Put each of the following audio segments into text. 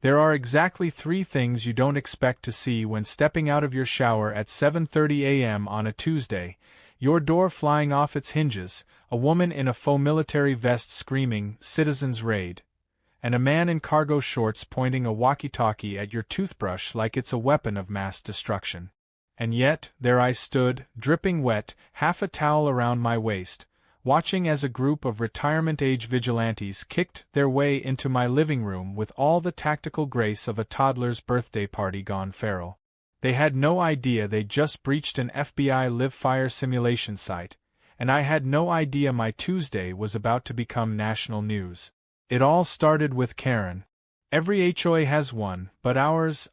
There are exactly 3 things you don't expect to see when stepping out of your shower at 7:30 a.m. on a Tuesday: your door flying off its hinges, a woman in a faux military vest screaming, "Citizens raid," and a man in cargo shorts pointing a walkie-talkie at your toothbrush like it's a weapon of mass destruction. And yet, there I stood, dripping wet, half a towel around my waist, watching as a group of retirement-age vigilantes kicked their way into my living room with all the tactical grace of a toddler's birthday party gone feral. They had no idea they'd just breached an FBI live-fire simulation site, and I had no idea my Tuesday was about to become national news. It all started with Karen. Every HOA has one, but ours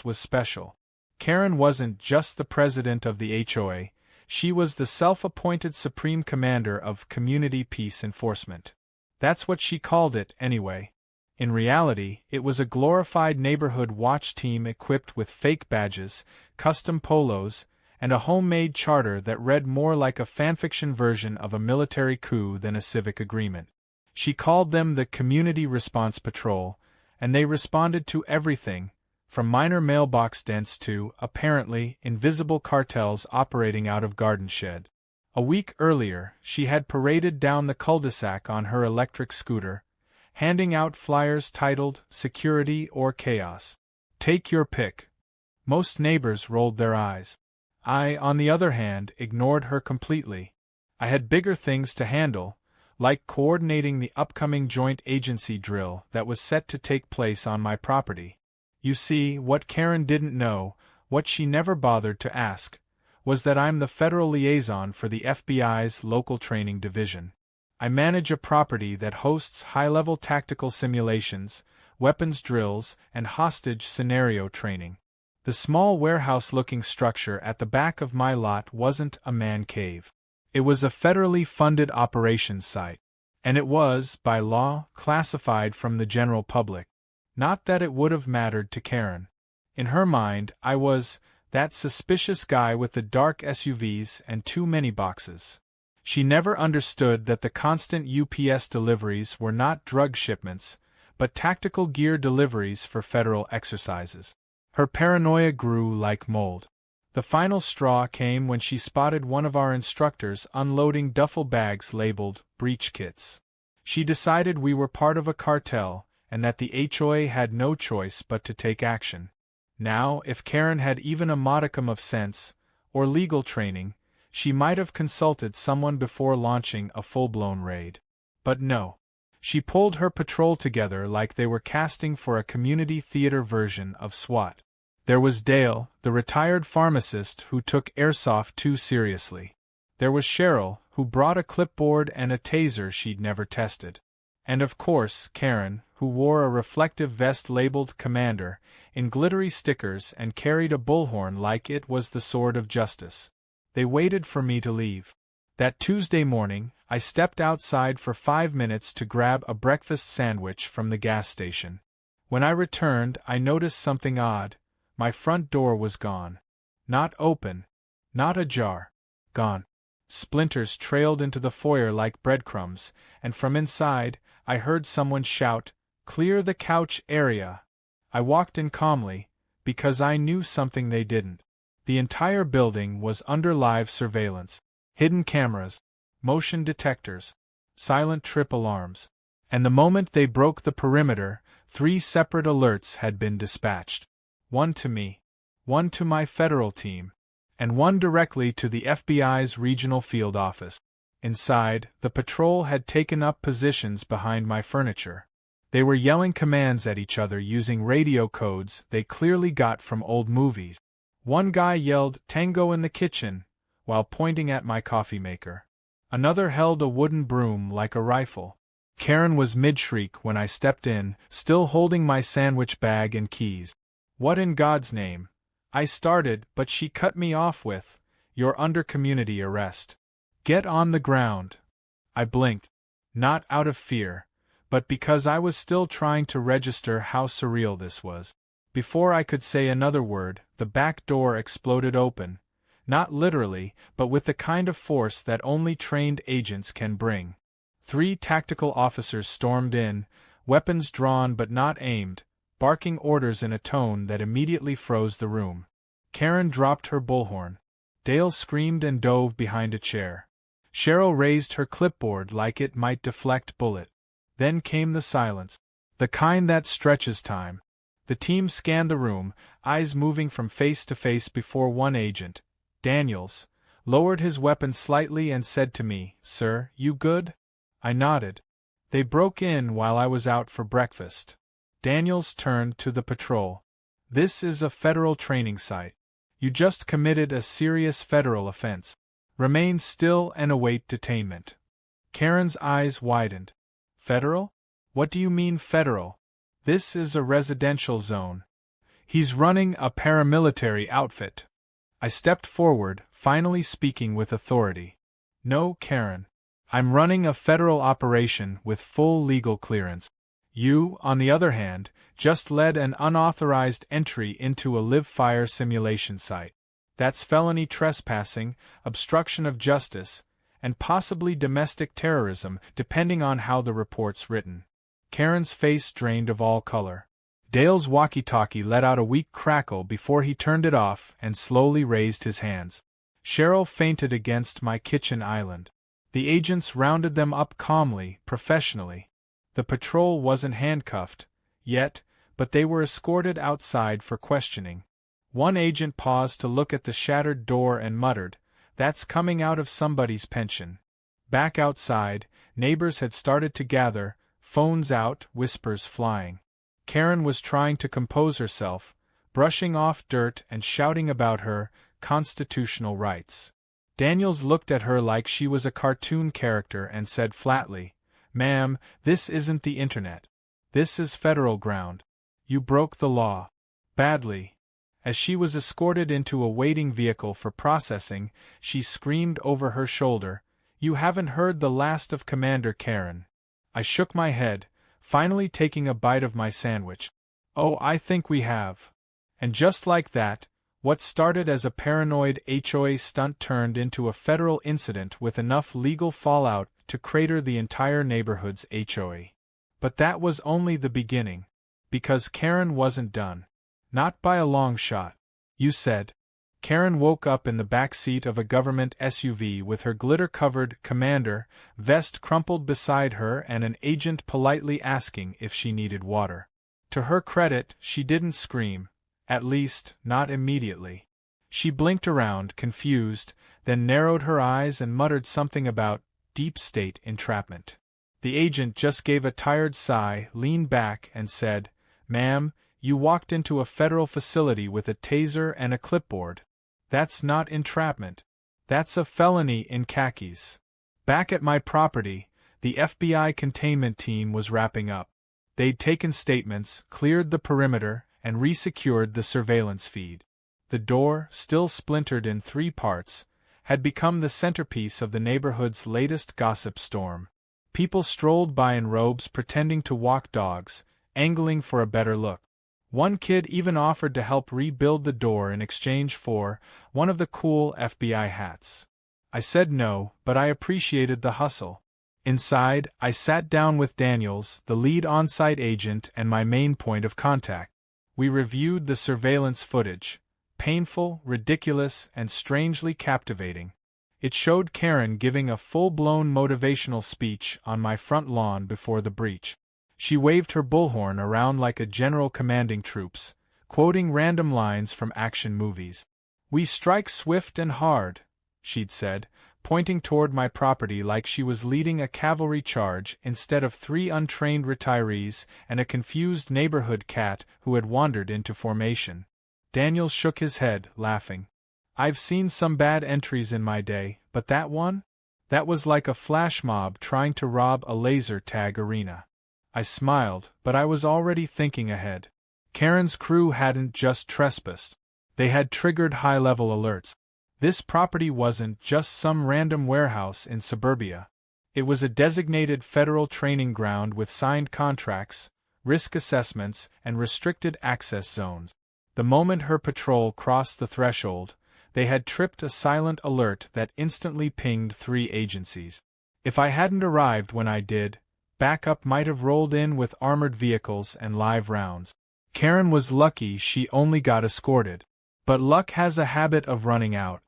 was special. Karen wasn't just the president of the HOA, she was the self-appointed supreme commander of community peace enforcement. That's what she called it, anyway. In reality, it was a glorified neighborhood watch team equipped with fake badges, custom polos, and a homemade charter that read more like a fanfiction version of a military coup than a civic agreement. She called them the Community Response Patrol, and they responded to everything, from minor mailbox dents to, apparently, invisible cartels operating out of garden shed. A week earlier, she had paraded down the cul-de-sac on her electric scooter, handing out flyers titled "Security or Chaos. Take your pick." Most neighbors rolled their eyes. I, on the other hand, ignored her completely. I had bigger things to handle, like coordinating the upcoming joint agency drill that was set to take place on my property. You see, what Karen didn't know, what she never bothered to ask, was that I'm the federal liaison for the FBI's local training division. I manage a property that hosts high-level tactical simulations, weapons drills, and hostage scenario training. The small warehouse-looking structure at the back of my lot wasn't a man cave. It was a federally funded operations site, and it was, by law, classified from the general public. Not that it would have mattered to Karen. In her mind, I was that suspicious guy with the dark SUVs and too many boxes. She never understood that the constant UPS deliveries were not drug shipments, but tactical gear deliveries for federal exercises. Her paranoia grew like mold. The final straw came when she spotted one of our instructors unloading duffel bags labeled breach kits. She decided we were part of a cartel, and that the HOA had no choice but to take action. Now, if Karen had even a modicum of sense, or legal training, she might have consulted someone before launching a full-blown raid. But no. She pulled her patrol together like they were casting for a community theater version of SWAT. There was Dale, the retired pharmacist who took airsoft too seriously. There was Cheryl, who brought a clipboard and a taser she'd never tested. And of course, Karen, who wore a reflective vest labeled Commander, in glittery stickers and carried a bullhorn like it was the sword of justice. They waited for me to leave. That Tuesday morning, I stepped outside for 5 minutes to grab a breakfast sandwich from the gas station. When I returned, I noticed something odd. My front door was gone. Not open. Not ajar. Gone. Splinters trailed into the foyer like breadcrumbs, and from inside, I heard someone shout, "Clear the couch area." I walked in calmly, because I knew something they didn't. The entire building was under live surveillance. Hidden cameras, motion detectors, silent trip alarms. And the moment they broke the perimeter, 3 separate alerts had been dispatched. One to me, one to my federal team, and one directly to the FBI's regional field office. Inside, the patrol had taken up positions behind my furniture. They were yelling commands at each other using radio codes they clearly got from old movies. One guy yelled, "Tango in the kitchen," while pointing at my coffee maker. Another held a wooden broom like a rifle. Karen was mid-shriek when I stepped in, still holding my sandwich bag and keys. "What in God's name?" I started, but she cut me off with, "You're under community arrest. Get on the ground." I blinked. Not out of fear, but because I was still trying to register how surreal this was. Before I could say another word, the back door exploded open. Not literally, but with the kind of force that only trained agents can bring. 3 tactical officers stormed in, weapons drawn but not aimed, barking orders in a tone that immediately froze the room. Karen dropped her bullhorn. Dale screamed and dove behind a chair. Cheryl raised her clipboard like it might deflect bullet. Then came the silence. The kind that stretches time. The team scanned the room, eyes moving from face to face before one agent, Daniels, lowered his weapon slightly and said to me, "Sir, you good?" I nodded. "They broke in while I was out for breakfast." Daniels turned to the patrol. "This is a federal training site. You just committed a serious federal offense. Remain still and await detainment." Karen's eyes widened. "Federal? What do you mean federal? This is a residential zone. He's running a paramilitary outfit." I stepped forward, finally speaking with authority. "No, Karen. I'm running a federal operation with full legal clearance. You, on the other hand, just led an unauthorized entry into a live-fire simulation site. That's felony trespassing, obstruction of justice, and possibly domestic terrorism, depending on how the report's written." Karen's face drained of all color. Dale's walkie-talkie let out a weak crackle before he turned it off and slowly raised his hands. Cheryl fainted against my kitchen island. The agents rounded them up calmly, professionally. The patrol wasn't handcuffed, yet, but they were escorted outside for questioning. One agent paused to look at the shattered door and muttered, "That's coming out of somebody's pension." Back outside, neighbors had started to gather, phones out, whispers flying. Karen was trying to compose herself, brushing off dirt and shouting about her constitutional rights. Daniels looked at her like she was a cartoon character and said flatly, "Ma'am, this isn't the internet. This is federal ground. You broke the law. Badly." As she was escorted into a waiting vehicle for processing, she screamed over her shoulder, "You haven't heard the last of Commander Karen." I shook my head, finally taking a bite of my sandwich. "Oh, I think we have." And just like that, what started as a paranoid HOA stunt turned into a federal incident with enough legal fallout to crater the entire neighborhood's HOA. But that was only the beginning. Because Karen wasn't done. Not by a long shot. "You said." Karen woke up in the back seat of a government SUV with her glitter-covered commander vest crumpled beside her and an agent politely asking if she needed water. To her credit, she didn't scream, at least, not immediately. She blinked around, confused, then narrowed her eyes and muttered something about deep state entrapment. The agent just gave a tired sigh, leaned back, and said, "Ma'am, you walked into a federal facility with a taser and a clipboard. That's not entrapment. That's a felony in khakis." Back at my property, the FBI containment team was wrapping up. They'd taken statements, cleared the perimeter, and resecured the surveillance feed. The door, still splintered in 3 parts, had become the centerpiece of the neighborhood's latest gossip storm. People strolled by in robes pretending to walk dogs, angling for a better look. One kid even offered to help rebuild the door in exchange for one of the cool FBI hats. I said no, but I appreciated the hustle. Inside, I sat down with Daniels, the lead on-site agent and my main point of contact. We reviewed the surveillance footage. Painful, ridiculous, and strangely captivating. It showed Karen giving a full-blown motivational speech on my front lawn before the breach. She waved her bullhorn around like a general commanding troops, quoting random lines from action movies. "We strike swift and hard," she'd said, pointing toward my property like she was leading a cavalry charge instead of 3 untrained retirees and a confused neighborhood cat who had wandered into formation. Daniel shook his head, laughing. "I've seen some bad entries in my day, but that one? That was like a flash mob trying to rob a laser tag arena." I smiled, but I was already thinking ahead. Karen's crew hadn't just trespassed. They had triggered high-level alerts. This property wasn't just some random warehouse in suburbia. It was a designated federal training ground with signed contracts, risk assessments, and restricted access zones. The moment her patrol crossed the threshold, they had tripped a silent alert that instantly pinged 3 agencies. If I hadn't arrived when I did, backup might have rolled in with armored vehicles and live rounds. Karen was lucky she only got escorted. But luck has a habit of running out.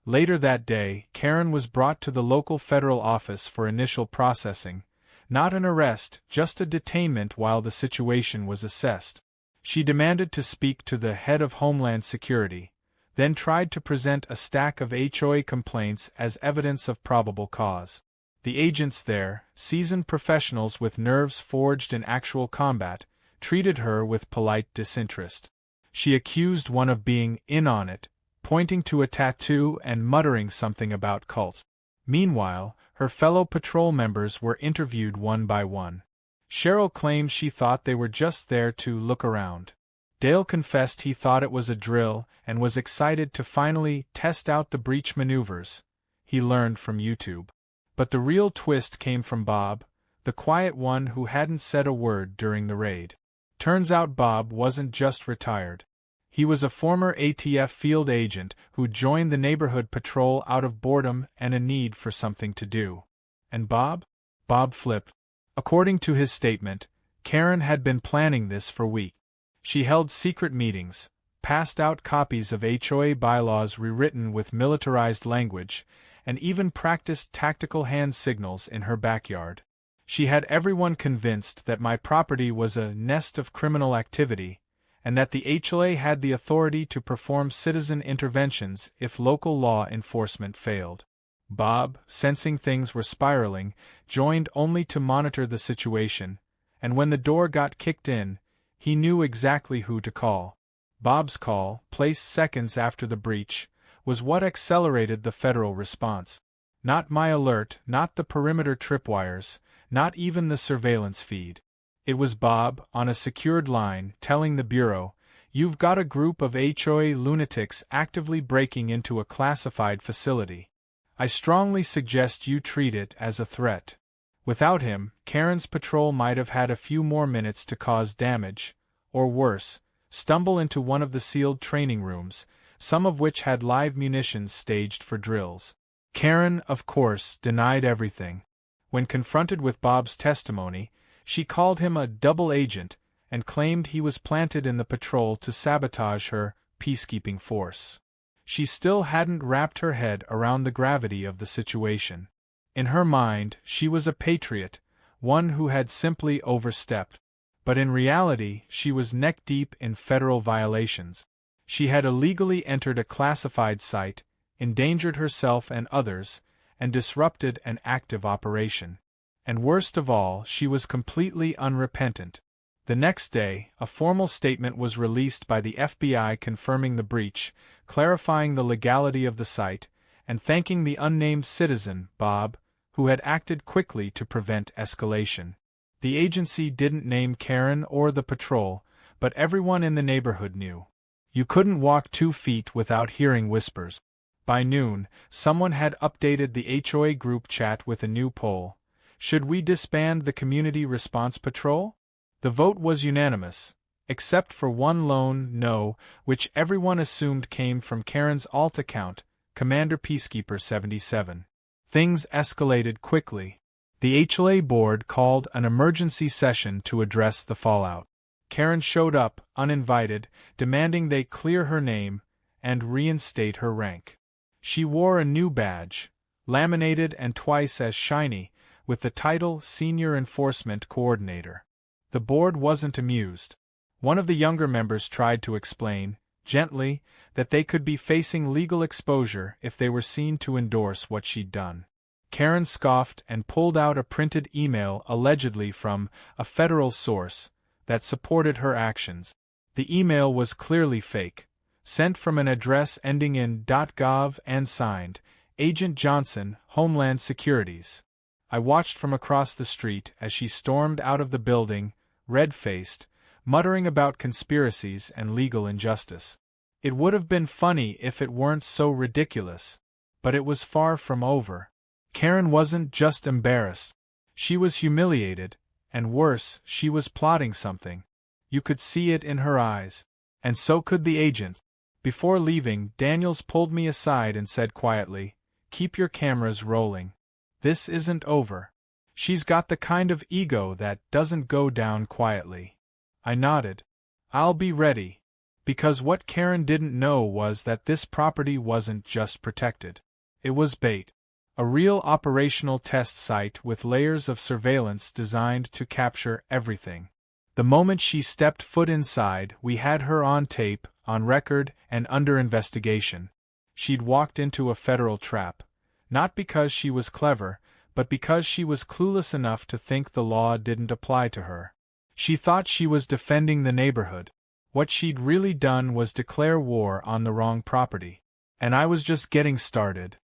Later that day, Karen was brought to the local federal office for initial processing. Not an arrest, just a detainment while the situation was assessed. She demanded to speak to the head of Homeland Security, then tried to present a stack of HOA complaints as evidence of probable cause. The agents there, seasoned professionals with nerves forged in actual combat, treated her with polite disinterest. She accused one of being in on it, pointing to a tattoo and muttering something about cults. Meanwhile, her fellow patrol members were interviewed one by one. Cheryl claimed she thought they were just there to look around. Dale confessed he thought it was a drill and was excited to finally test out the breach maneuvers he learned from YouTube. But the real twist came from Bob, the quiet one who hadn't said a word during the raid. Turns out Bob wasn't just retired. He was a former ATF field agent who joined the neighborhood patrol out of boredom and a need for something to do. And Bob? Bob flipped. According to his statement, Karen had been planning this for weeks. She held secret meetings, passed out copies of HOA bylaws rewritten with militarized language, and even practiced tactical hand signals in her backyard. She had everyone convinced that my property was a nest of criminal activity, and that the HOA had the authority to perform citizen interventions if local law enforcement failed. Bob, sensing things were spiraling, joined only to monitor the situation, and when the door got kicked in, he knew exactly who to call. Bob's call, placed seconds after the breach, was what accelerated the federal response. Not my alert, not the perimeter tripwires, not even the surveillance feed. It was Bob, on a secured line, telling the Bureau, "You've got a group of HOA lunatics actively breaking into a classified facility. I strongly suggest you treat it as a threat." Without him, Karen's patrol might have had a few more minutes to cause damage, or worse, stumble into one of the sealed training rooms, some of which had live munitions staged for drills. Karen, of course, denied everything. When confronted with Bob's testimony, she called him a double agent and claimed he was planted in the patrol to sabotage her peacekeeping force. She still hadn't wrapped her head around the gravity of the situation. In her mind, she was a patriot, one who had simply overstepped. But in reality, she was neck-deep in federal violations. She had illegally entered a classified site, endangered herself and others, and disrupted an active operation. And worst of all, she was completely unrepentant. The next day, a formal statement was released by the FBI confirming the breach, clarifying the legality of the site, and thanking the unnamed citizen, Bob, who had acted quickly to prevent escalation. The agency didn't name Karen or the patrol, but everyone in the neighborhood knew. You couldn't walk 2 feet without hearing whispers. By noon, someone had updated the HOA group chat with a new poll. Should we disband the Community Response Patrol? The vote was unanimous, except for one lone no, which everyone assumed came from Karen's alt account, Commander Peacekeeper 77. Things escalated quickly. The HOA board called an emergency session to address the fallout. Karen showed up, uninvited, demanding they clear her name and reinstate her rank. She wore a new badge, laminated and twice as shiny, with the title Senior Enforcement Coordinator. The board wasn't amused. One of the younger members tried to explain, gently, that they could be facing legal exposure if they were seen to endorse what she'd done. Karen scoffed and pulled out a printed email allegedly from a federal source that supported her actions. The email was clearly fake, sent from an address ending in .gov and signed, Agent Johnson, Homeland Securities. I watched from across the street as she stormed out of the building, red-faced, muttering about conspiracies and legal injustice. It would have been funny if it weren't so ridiculous, but it was far from over. Karen wasn't just embarrassed. She was humiliated, and worse, she was plotting something. You could see it in her eyes. And so could the agent. Before leaving, Daniels pulled me aside and said quietly, "Keep your cameras rolling. This isn't over. She's got the kind of ego that doesn't go down quietly." I nodded. I'll be ready. Because what Karen didn't know was that this property wasn't just protected. It was bait. A real operational test site with layers of surveillance designed to capture everything. The moment she stepped foot inside, we had her on tape, on record, and under investigation. She'd walked into a federal trap. Not because she was clever, but because she was clueless enough to think the law didn't apply to her. She thought she was defending the neighborhood. What she'd really done was declare war on the wrong property. And I was just getting started.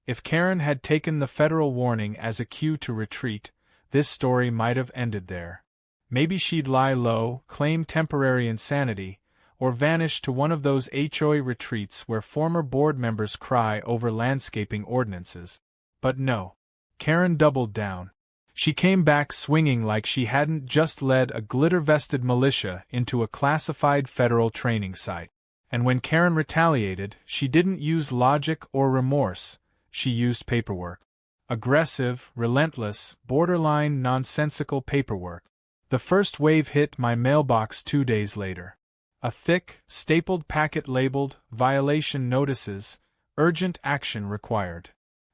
If Karen had taken the federal warning as a cue to retreat, this story might have ended there. Maybe she'd lie low, claim temporary insanity, or vanish to one of those HOA retreats where former board members cry over landscaping ordinances. But no. Karen doubled down. She came back swinging like she hadn't just led a glitter-vested militia into a classified federal training site. And when Karen retaliated, she didn't use logic or remorse, she used paperwork. Aggressive, relentless, borderline nonsensical paperwork. The first wave hit my mailbox 2 days later. A thick, stapled packet labeled, "Violation Notices, Urgent Action Required."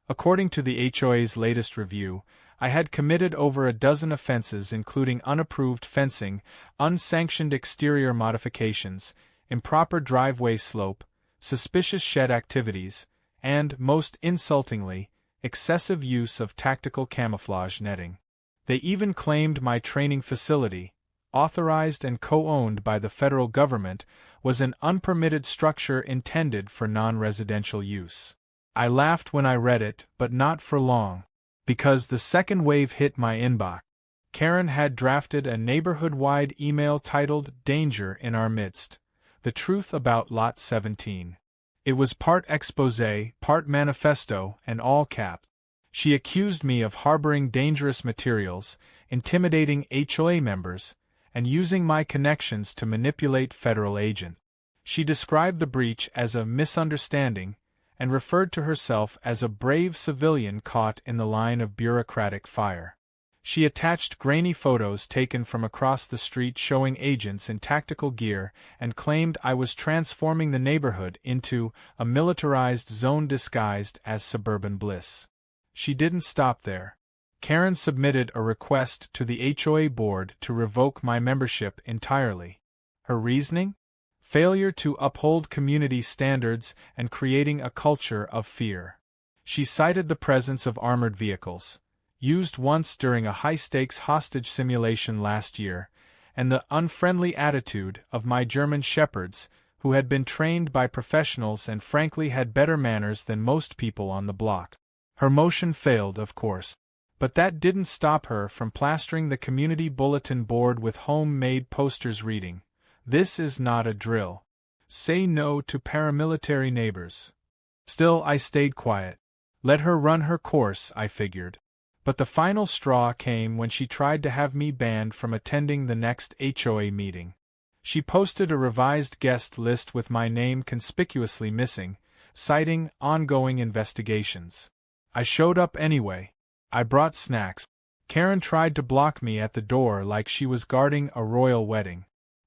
According to the HOA's latest review, I had committed over a dozen offenses including unapproved fencing, unsanctioned exterior modifications, improper driveway slope, suspicious shed activities, and, most insultingly, excessive use of tactical camouflage netting. They even claimed my training facility, authorized and co-owned by the federal government, was an unpermitted structure intended for non-residential use. I laughed when I read it, but not for long. Because the second wave hit my inbox. Karen had drafted a neighborhood-wide email titled "Danger in Our Midst: The Truth About Lot 17." It was part exposé, part manifesto, and all caps. She accused me of harboring dangerous materials, intimidating HOA members, and using my connections to manipulate federal agents. She described the breach as a misunderstanding, and referred to herself as a brave civilian caught in the line of bureaucratic fire. She attached grainy photos taken from across the street showing agents in tactical gear and claimed I was transforming the neighborhood into a militarized zone disguised as suburban bliss. She didn't stop there. Karen submitted a request to the HOA board to revoke my membership entirely. Her reasoning? Failure to uphold community standards and creating a culture of fear. She cited the presence of armored vehicles, used once during a high-stakes hostage simulation last year, and the unfriendly attitude of my German shepherds, who had been trained by professionals and frankly had better manners than most people on the block. Her motion failed, of course. But that didn't stop her from plastering the community bulletin board with homemade posters reading, "This is not a drill. Say no to paramilitary neighbors." Still, I stayed quiet. Let her run her course, I figured. But the final straw came when she tried to have me banned from attending the next HOA meeting. She posted a revised guest list with my name conspicuously missing, citing ongoing investigations. I showed up anyway. I brought snacks. Karen tried to block me at the door like she was guarding a royal wedding.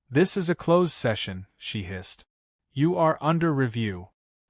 "This is a closed session," she hissed. "You are under review."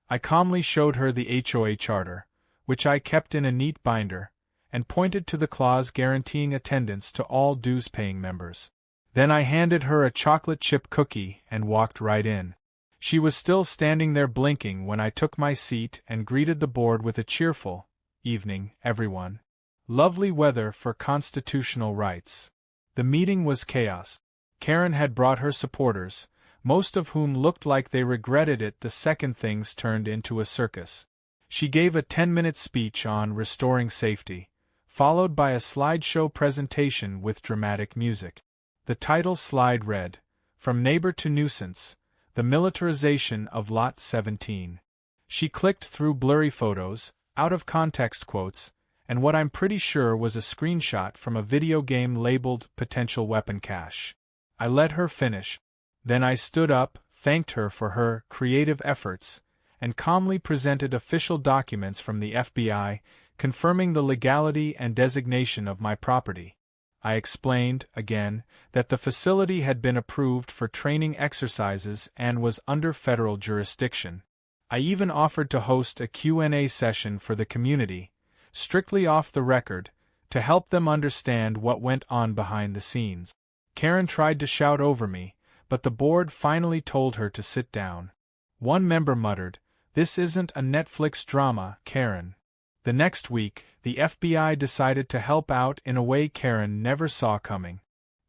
I calmly showed her the HOA charter, which I kept in a neat binder, and pointed to the clause guaranteeing attendance to all dues-paying members. Then I handed her a chocolate chip cookie and walked right in. She was still standing there blinking when I took my seat and greeted the board with a cheerful, "Evening, everyone. Lovely weather for constitutional rights." The meeting was chaos. Karen had brought her supporters, most of whom looked like they regretted it the second things turned into a circus. She gave a 10-minute speech on restoring safety, followed by a slideshow presentation with dramatic music. The title slide read, "From Neighbor to Nuisance, the Militarization of Lot 17. She clicked through blurry photos, out-of-context quotes, and what I'm pretty sure was a screenshot from a video game labeled Potential Weapon Cache. I let her finish. Then I stood up, thanked her for her creative efforts, and calmly presented official documents from the FBI confirming the legality and designation of my property. I explained, again, that the facility had been approved for training exercises and was under federal jurisdiction. I even offered to host a Q&A session for the community, strictly off the record, to help them understand what went on behind the scenes. Karen tried to shout over me, but the board finally told her to sit down. One member muttered, "This isn't a Netflix drama, Karen." The next week, the FBI decided to help out in a way Karen never saw coming.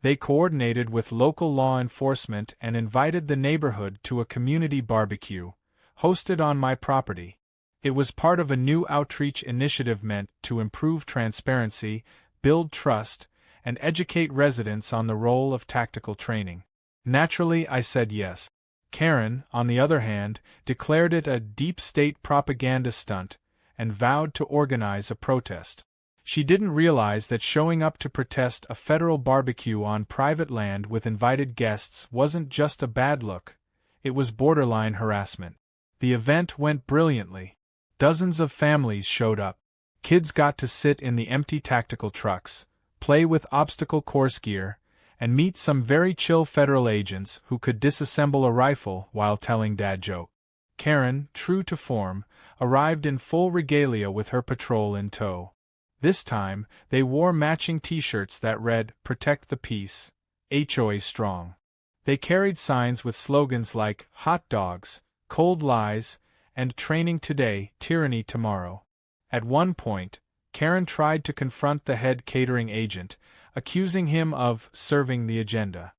They coordinated with local law enforcement and invited the neighborhood to a community barbecue, hosted on my property. It was part of a new outreach initiative meant to improve transparency, build trust, and educate residents on the role of tactical training. Naturally, I said yes. Karen, on the other hand, declared it a deep state propaganda stunt and vowed to organize a protest. She didn't realize that showing up to protest a federal barbecue on private land with invited guests wasn't just a bad look, it was borderline harassment. The event went brilliantly. Dozens of families showed up. Kids got to sit in the empty tactical trucks, play with obstacle course gear, and meet some very chill federal agents who could disassemble a rifle while telling dad jokes. Karen, true to form, arrived in full regalia with her patrol in tow. This time, they wore matching t-shirts that read, "Protect the Peace, HOA Strong." They carried signs with slogans like, "Hot Dogs, Cold Lies," and "Training Today, Tyranny Tomorrow." At one point, Karen tried to confront the head catering agent, accusing him of serving the agenda.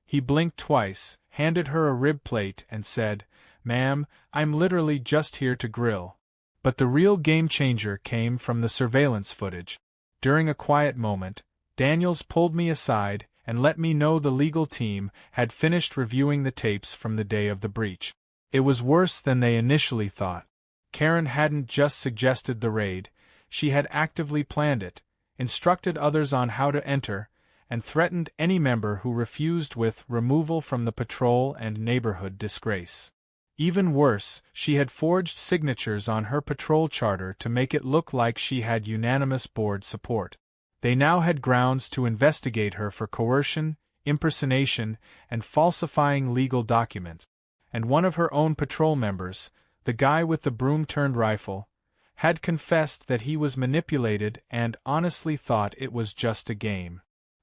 He blinked twice, handed her a rib plate, and said, "Ma'am, I'm literally just here to grill." But the real game-changer came from the surveillance footage. During a quiet moment, Daniels pulled me aside and let me know the legal team had finished reviewing the tapes from the day of the breach. It was worse than they initially thought. Karen hadn't just suggested the raid, she had actively planned it, instructed others on how to enter, and threatened any member who refused with removal from the patrol and neighborhood disgrace. Even worse, she had forged signatures on her patrol charter to make it look like she had unanimous board support. They now had grounds to investigate her for coercion, impersonation, and falsifying legal documents. And one of her own patrol members, the guy with the broom-turned rifle, had confessed that he was manipulated and honestly thought it was just a game.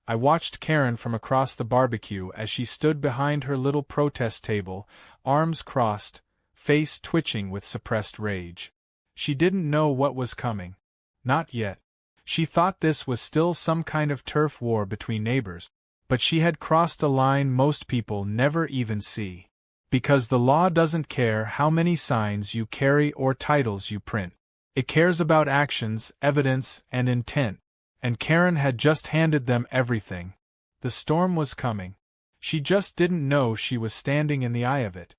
I watched Karen from across the barbecue as she stood behind her little protest table, arms crossed, face twitching with suppressed rage. She didn't know what was coming. Not yet. She thought this was still some kind of turf war between neighbors, but she had crossed a line most people never even see. Because the law doesn't care how many signs you carry or titles you print. It cares about actions, evidence, and intent. And Karen had just handed them everything. The storm was coming. She just didn't know she was standing in the eye of it.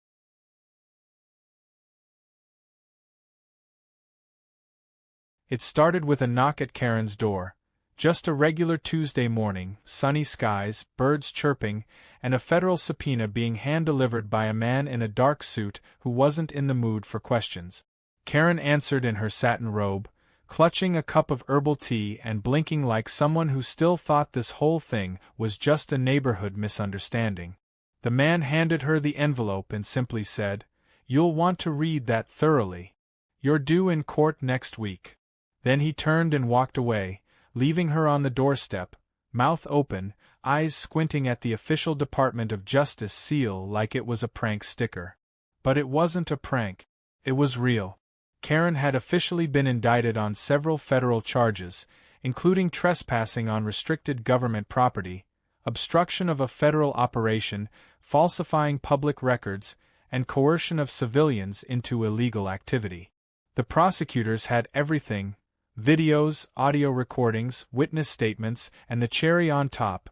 It started with a knock at Karen's door. Just a regular Tuesday morning, sunny skies, birds chirping, and a federal subpoena being hand-delivered by a man in a dark suit who wasn't in the mood for questions. Karen answered in her satin robe, clutching a cup of herbal tea and blinking like someone who still thought this whole thing was just a neighborhood misunderstanding. The man handed her the envelope and simply said, "You'll want to read that thoroughly. You're due in court next week." Then he turned and walked away, leaving her on the doorstep, mouth open, eyes squinting at the official Department of Justice seal like it was a prank sticker. But it wasn't a prank. It was real. Karen had officially been indicted on several federal charges, including trespassing on restricted government property, obstruction of a federal operation, falsifying public records, and coercion of civilians into illegal activity. The prosecutors had everything: videos, audio recordings, witness statements, and the cherry on top,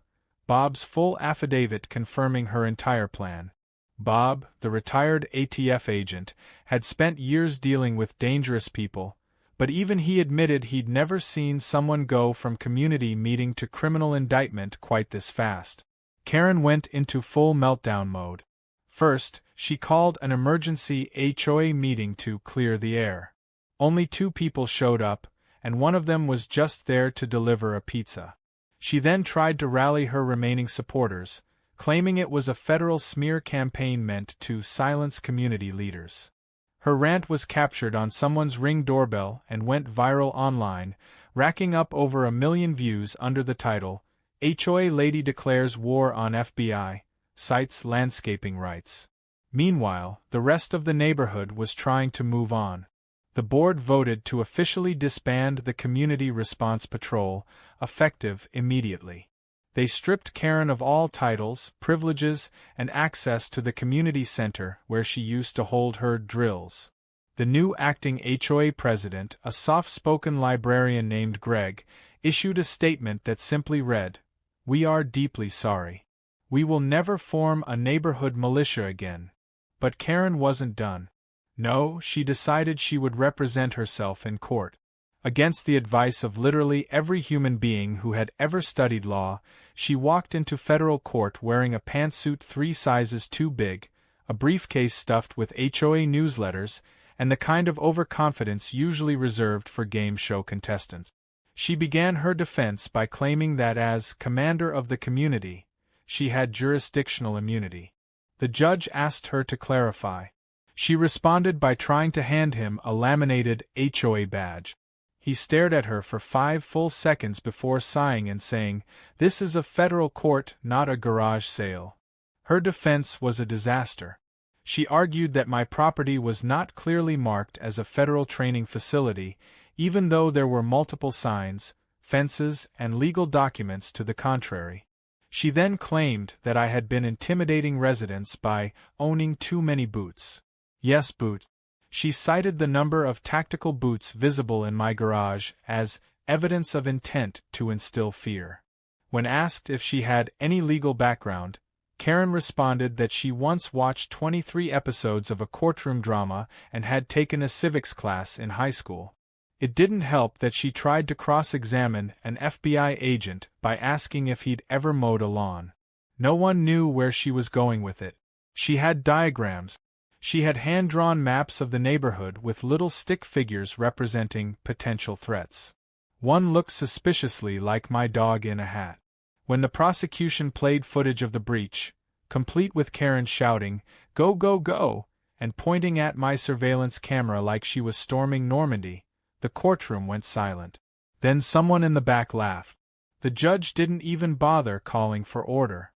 Bob's full affidavit confirming her entire plan. Bob, the retired ATF agent, had spent years dealing with dangerous people, but even he admitted he'd never seen someone go from community meeting to criminal indictment quite this fast. Karen went into full meltdown mode. First, she called an emergency HOA meeting to clear the air. Only 2 people showed up, and one of them was just there to deliver a pizza. She then tried to rally her remaining supporters, claiming it was a federal smear campaign meant to silence community leaders. Her rant was captured on someone's Ring doorbell and went viral online, racking up over 1 million views under the title, "HOA Lady Declares War on FBI, Cites Landscaping Rights." Meanwhile, the rest of the neighborhood was trying to move on. The board voted to officially disband the Community Response Patrol, effective immediately. They stripped Karen of all titles, privileges, and access to the community center where she used to hold her drills. The new acting HOA president, a soft-spoken librarian named Greg, issued a statement that simply read, "We are deeply sorry. We will never form a neighborhood militia again." But Karen wasn't done. No, she decided she would represent herself in court. Against the advice of literally every human being who had ever studied law, she walked into federal court wearing a pantsuit 3 sizes too big, a briefcase stuffed with HOA newsletters, and the kind of overconfidence usually reserved for game show contestants. She began her defense by claiming that as commander of the community, she had jurisdictional immunity. The judge asked her to clarify. She responded by trying to hand him a laminated HOA badge. He stared at her for 5 full seconds before sighing and saying, "This is a federal court, not a garage sale." Her defense was a disaster. She argued that my property was not clearly marked as a federal training facility, even though there were multiple signs, fences, and legal documents to the contrary. She then claimed that I had been intimidating residents by owning too many boots. Yes, boots. She cited the number of tactical boots visible in my garage as evidence of intent to instill fear. When asked if she had any legal background, Karen responded that she once watched 23 episodes of a courtroom drama and had taken a civics class in high school. It didn't help that she tried to cross-examine an FBI agent by asking if he'd ever mowed a lawn. No one knew where she was going with it. She had diagrams. She had hand-drawn maps of the neighborhood with little stick figures representing potential threats. One looked suspiciously like my dog in a hat. When the prosecution played footage of the breach, complete with Karen shouting, "Go, go, go," and pointing at my surveillance camera like she was storming Normandy, the courtroom went silent. Then someone in the back laughed. The judge didn't even bother calling for order.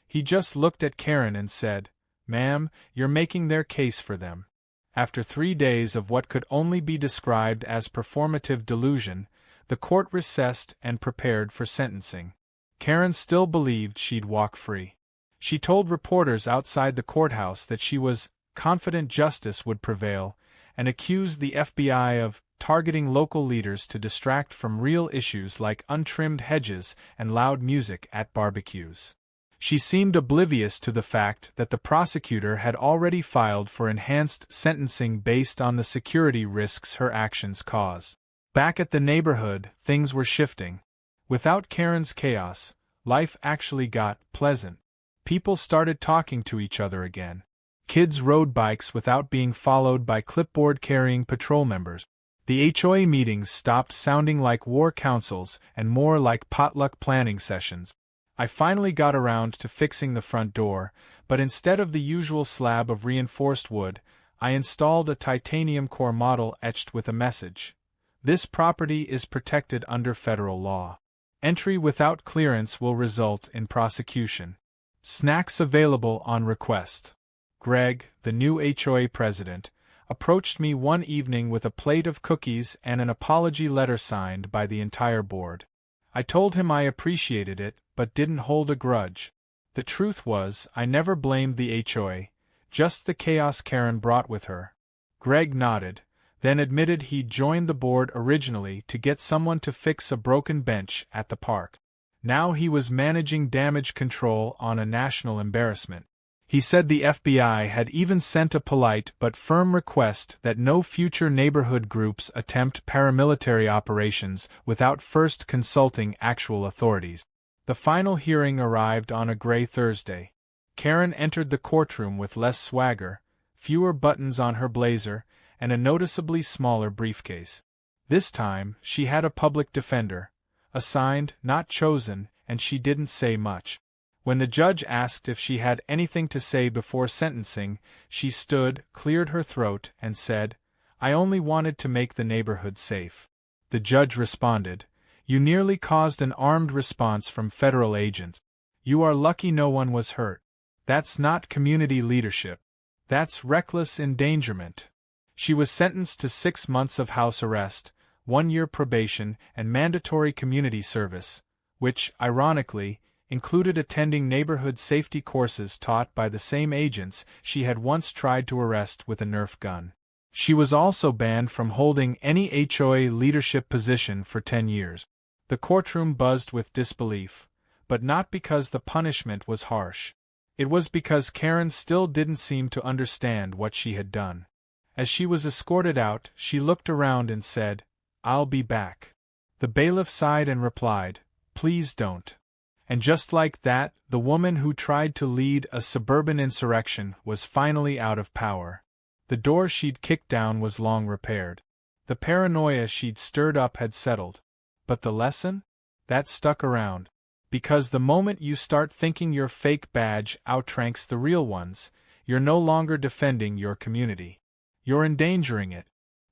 He just looked at Karen and said, "Ma'am, you're making their case for them." After 3 days of what could only be described as performative delusion, the court recessed and prepared for sentencing. Karen still believed she'd walk free. She told reporters outside the courthouse that she was confident justice would prevail, and accused the FBI of targeting local leaders to distract from real issues like untrimmed hedges and loud music at barbecues. She seemed oblivious to the fact that the prosecutor had already filed for enhanced sentencing based on the security risks her actions caused. Back at the neighborhood, things were shifting. Without Karen's chaos, life actually got pleasant. People started talking to each other again. Kids rode bikes without being followed by clipboard-carrying patrol members. The HOA meetings stopped sounding like war councils and more like potluck planning sessions. I finally got around to fixing the front door, but instead of the usual slab of reinforced wood, I installed a titanium core model etched with a message. "This property is protected under federal law. Entry without clearance will result in prosecution. Snacks available on request." Greg, the new HOA president, approached me one evening with a plate of cookies and an apology letter signed by the entire board. I told him I appreciated it, but didn't hold a grudge. The truth was, I never blamed the HOA, just the chaos Karen brought with her. Greg nodded, then admitted he'd joined the board originally to get someone to fix a broken bench at the park. Now he was managing damage control on a national embarrassment. He said the FBI had even sent a polite but firm request that no future neighborhood groups attempt paramilitary operations without first consulting actual authorities. The final hearing arrived on a gray Thursday. Karen entered the courtroom with less swagger, fewer buttons on her blazer, and a noticeably smaller briefcase. This time, she had a public defender, Assigned, not chosen, and she didn't say much. When the judge asked if she had anything to say before sentencing, she stood, cleared her throat, and said, "I only wanted to make the neighborhood safe." The judge responded, "You nearly caused an armed response from federal agents. You are lucky no one was hurt. That's not community leadership. That's reckless endangerment." She was sentenced to 6 months of house arrest, 1 year probation, and mandatory community service, which, ironically, included attending neighborhood safety courses taught by the same agents she had once tried to arrest with a Nerf gun. She was also banned from holding any HOA leadership position for 10 years. The courtroom buzzed with disbelief, but not because the punishment was harsh. It was because Karen still didn't seem to understand what she had done. As she was escorted out, she looked around and said, "I'll be back." The bailiff sighed and replied, "Please don't." And just like that, the woman who tried to lead a suburban insurrection was finally out of power. The door she'd kicked down was long repaired. The paranoia she'd stirred up had settled. But the lesson? That stuck around. Because the moment you start thinking your fake badge outranks the real ones, you're no longer defending your community. You're endangering it.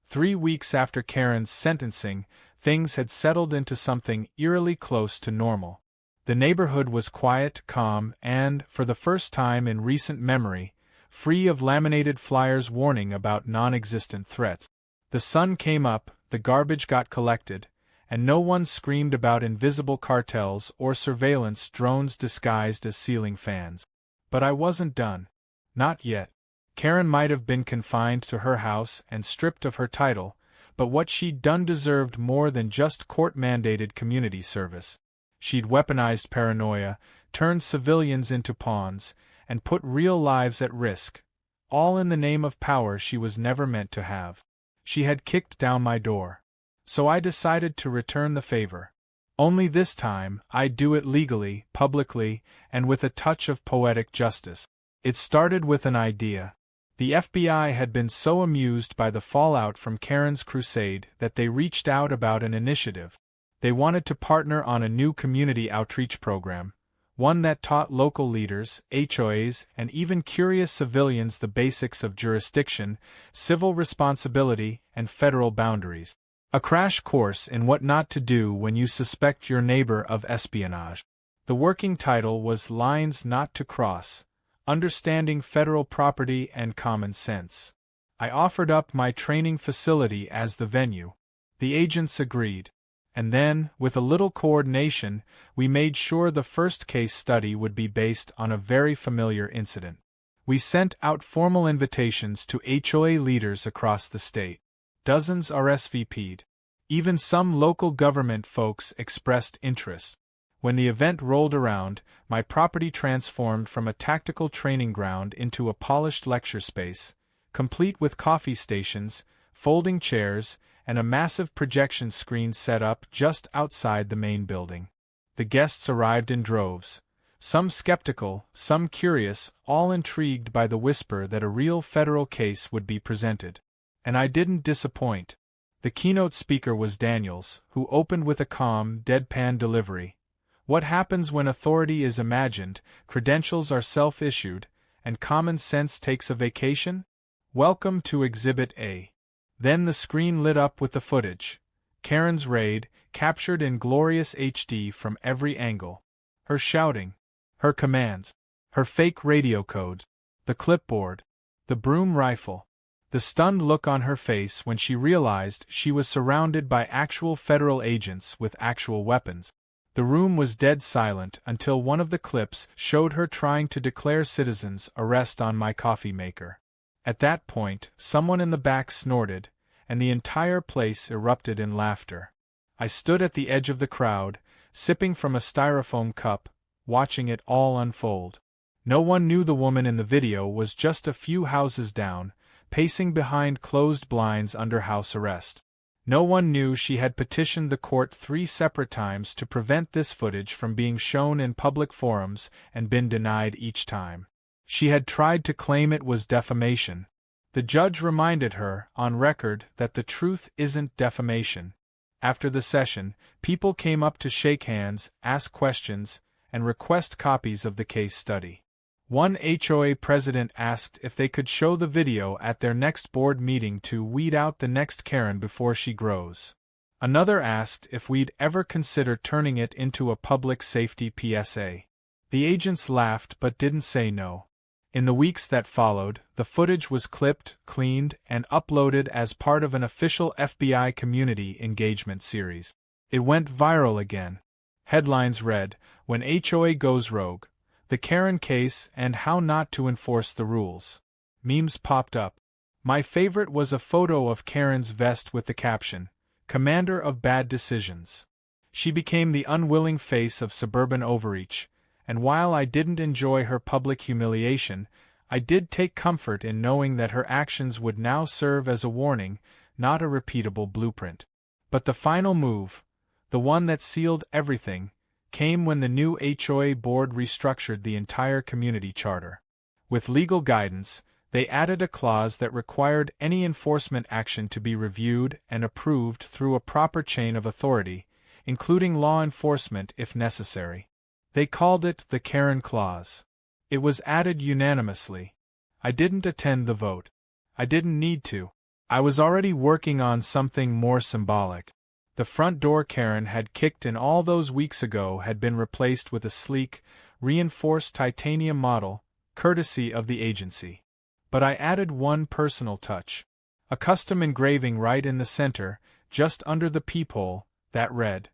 3 weeks after Karen's sentencing, things had settled into something eerily close to normal. The neighborhood was quiet, calm, and, for the first time in recent memory, free of laminated flyers warning about non-existent threats. The sun came up, the garbage got collected, and no one screamed about invisible cartels or surveillance drones disguised as ceiling fans. But I wasn't done. Not yet. Karen might have been confined to her house and stripped of her title, but what she'd done deserved more than just court-mandated community service. She'd weaponized paranoia, turned civilians into pawns, and put real lives at risk, all in the name of power she was never meant to have. She had kicked down my door. So I decided to return the favor. Only this time, I'd do it legally, publicly, and with a touch of poetic justice. It started with an idea. The FBI had been so amused by the fallout from Karen's crusade that they reached out about an initiative. They wanted to partner on a new community outreach program, one that taught local leaders, HOAs, and even curious civilians the basics of jurisdiction, civil responsibility, and federal boundaries. A crash course in what not to do when you suspect your neighbor of espionage. The working title was Lines Not to Cross: Understanding Federal Property and Common Sense. I offered up my training facility as the venue. The agents agreed. And then, with a little coordination, we made sure the first case study would be based on a very familiar incident. We sent out formal invitations to HOA leaders across the state. Dozens RSVP'd. Even some local government folks expressed interest. When the event rolled around, my property transformed from a tactical training ground into a polished lecture space, complete with coffee stations, folding chairs, and a massive projection screen set up just outside the main building. The guests arrived in droves, some skeptical, some curious, all intrigued by the whisper that a real federal case would be presented. And I didn't disappoint. The keynote speaker was Daniels, who opened with a calm, deadpan delivery. What happens when authority is imagined, credentials are self-issued, and common sense takes a vacation? Welcome to Exhibit A. Then the screen lit up with the footage. Karen's raid, captured in glorious HD from every angle. Her shouting. Her commands. Her fake radio codes. The clipboard. The broom rifle. The stunned look on her face when she realized she was surrounded by actual federal agents with actual weapons. The room was dead silent until one of the clips showed her trying to declare citizens' arrest on my coffee maker. At that point, someone in the back snorted, and the entire place erupted in laughter. I stood at the edge of the crowd, sipping from a styrofoam cup, watching it all unfold. No one knew the woman in the video was just a few houses down, pacing behind closed blinds under house arrest. No one knew she had petitioned the court 3 separate times to prevent this footage from being shown in public forums and been denied each time. She had tried to claim it was defamation. The judge reminded her, on record, that the truth isn't defamation. After the session, people came up to shake hands, ask questions, and request copies of the case study. One HOA president asked if they could show the video at their next board meeting to weed out the next Karen before she grows. Another asked if we'd ever consider turning it into a public safety PSA. The agents laughed but didn't say no. In the weeks that followed, the footage was clipped, cleaned, and uploaded as part of an official FBI community engagement series. It went viral again. Headlines read, "When HOA Goes Rogue, the Karen Case and How Not to Enforce the Rules." Memes popped up. My favorite was a photo of Karen's vest with the caption, "Commander of Bad Decisions." She became the unwilling face of suburban overreach, and while I didn't enjoy her public humiliation, I did take comfort in knowing that her actions would now serve as a warning, not a repeatable blueprint. But the final move, the one that sealed everything, came when the new HOA board restructured the entire community charter. With legal guidance, they added a clause that required any enforcement action to be reviewed and approved through a proper chain of authority, including law enforcement if necessary. They called it the Karen Clause. It was added unanimously. I didn't attend the vote. I didn't need to. I was already working on something more symbolic. The front door Karen had kicked in all those weeks ago had been replaced with a sleek, reinforced titanium model, courtesy of the agency. But I added one personal touch. A custom engraving right in the center, just under the peephole, that read,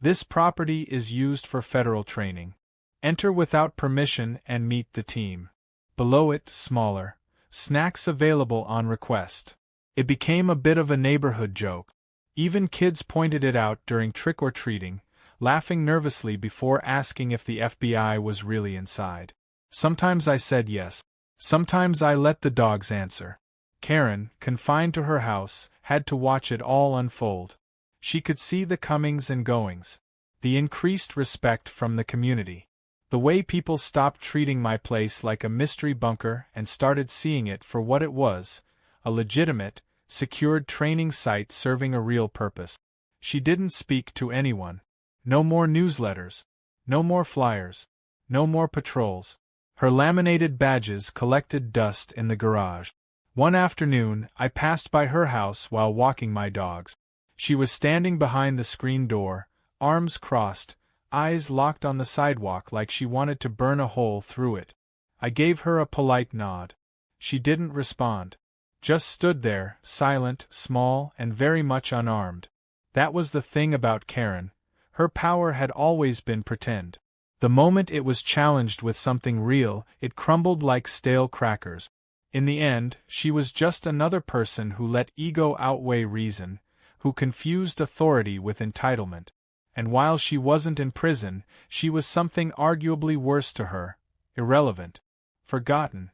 "This property is used for federal training. Enter without permission and meet the team." Below it, smaller, "Snacks available on request." It became a bit of a neighborhood joke. Even kids pointed it out during trick-or-treating, laughing nervously before asking if the FBI was really inside. Sometimes I said yes. Sometimes I let the dogs answer. Karen, confined to her house, had to watch it all unfold. She could see the comings and goings, the increased respect from the community, the way people stopped treating my place like a mystery bunker and started seeing it for what it was, a legitimate, secured training site serving a real purpose. She didn't speak to anyone. No more newsletters. No more flyers. No more patrols. Her laminated badges collected dust in the garage. One afternoon, I passed by her house while walking my dogs. She was standing behind the screen door, arms crossed, eyes locked on the sidewalk like she wanted to burn a hole through it. I gave her a polite nod. She didn't respond. Just stood there, silent, small, and very much unarmed. That was the thing about Karen. Her power had always been pretend. The moment it was challenged with something real, it crumbled like stale crackers. In the end, she was just another person who let ego outweigh reason, who confused authority with entitlement. And while she wasn't in prison, she was something arguably worse to her: irrelevant, forgotten.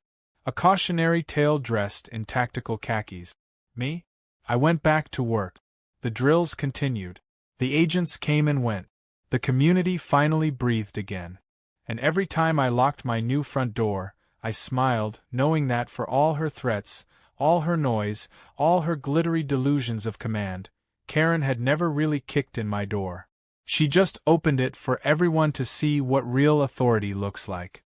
A cautionary tale dressed in tactical khakis. Me? I went back to work. The drills continued. The agents came and went. The community finally breathed again. And every time I locked my new front door, I smiled, knowing that for all her threats, all her noise, all her glittery delusions of command, Karen had never really kicked in my door. She just opened it for everyone to see what real authority looks like.